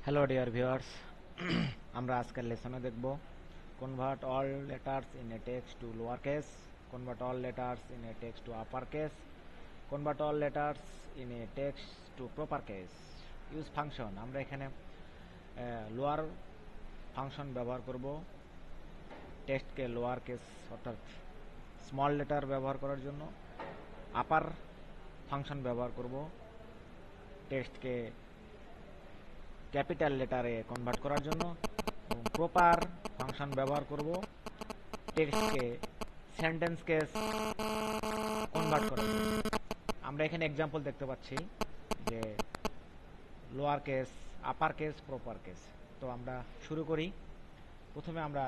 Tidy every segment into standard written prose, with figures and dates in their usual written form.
Hello dear viewers, আমরা আজকের লেসনে দেখব convert all letters in a text to lower case, convert all letters in a text to upper case, convert all letters in a text to proper case. Use function, আমরা এখানে lower function ব্যবহার করব টেক্সটকে lower case অর্থাৎ small letter ব্যবহার করার জন্য, আপার function ব্যবহার করব টেক্সটকে ক্যাপিটাল লেটারে কনভার্ট করার জন্য, এবং প্রপার ফাংশন ব্যবহার করব টেক্সটকে সেন্টেন্স কেস কনভার্ট করার জন্য। আমরা এখানে এক্সাম্পল দেখতে পাচ্ছি যে lower case, upper case, proper case. তো আমরা শুরু করি। প্রথমে আমরা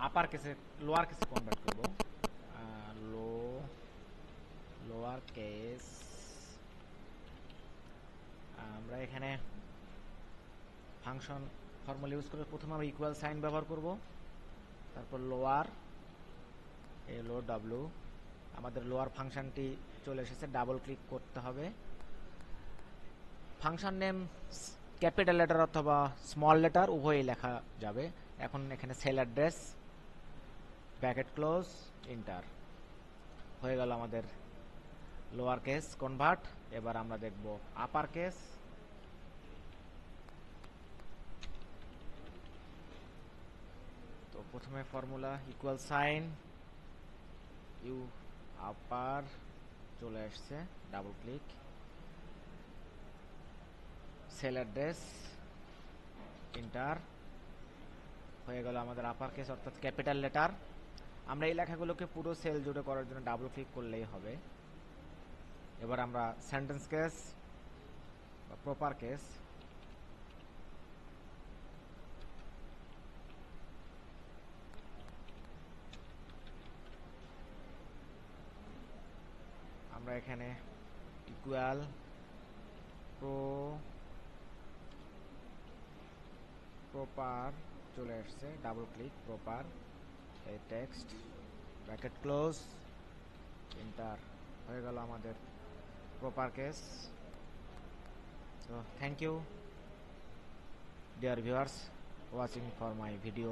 আপার কেসে লোয়ার কেসে কনভার্ট করব। লোয়ার কেস, আমরা এখানে ফাংশন ফর্মুলা ইউজ করে প্রথমে আমরা ইকুয়াল সাইন ব্যবহার করব, তারপর লোয়ার এল ও ডাব্লিউ। আমাদের লোয়ার ফাংশনটি চলে এসেছে, ডাবল ক্লিক করতে হবে। ফাংশন নেম ক্যাপিটাল লেটার অথবা স্মল লেটার উভয়ই লেখা যাবে। এখন এখানে sell address, bracket close, enter. হয়ে গেল আমাদের লোয়ার কেস কনভার্ট। এবার আমরা দেখব আপার কেস। তো প্রথমে ফর্মুলা ইকুয়াল সাইন ইউ আপার চলে আসছে, double click, sell address, enter. হয়ে গেল আমাদের আপার কেস অর্থাৎ ক্যাপিটাল লেটার। আমরা এই লেখাগুলোকে পুরো সেল জুড়ে করার জন্য ডাবল ক্লিক করলেই হবে। এবার আমরা সেন্টেন্স কেস বা প্রপার কেস, আমরা এখানে ইকুয়াল প্রপার চলে আসছে, ডাবল ক্লিক, প্রপার, এই টেক্সট, ব্র্যাকেট ক্লোজ, এন্টার। হয়ে গেল আমাদের proper case. So thank you dear viewers watching for my video.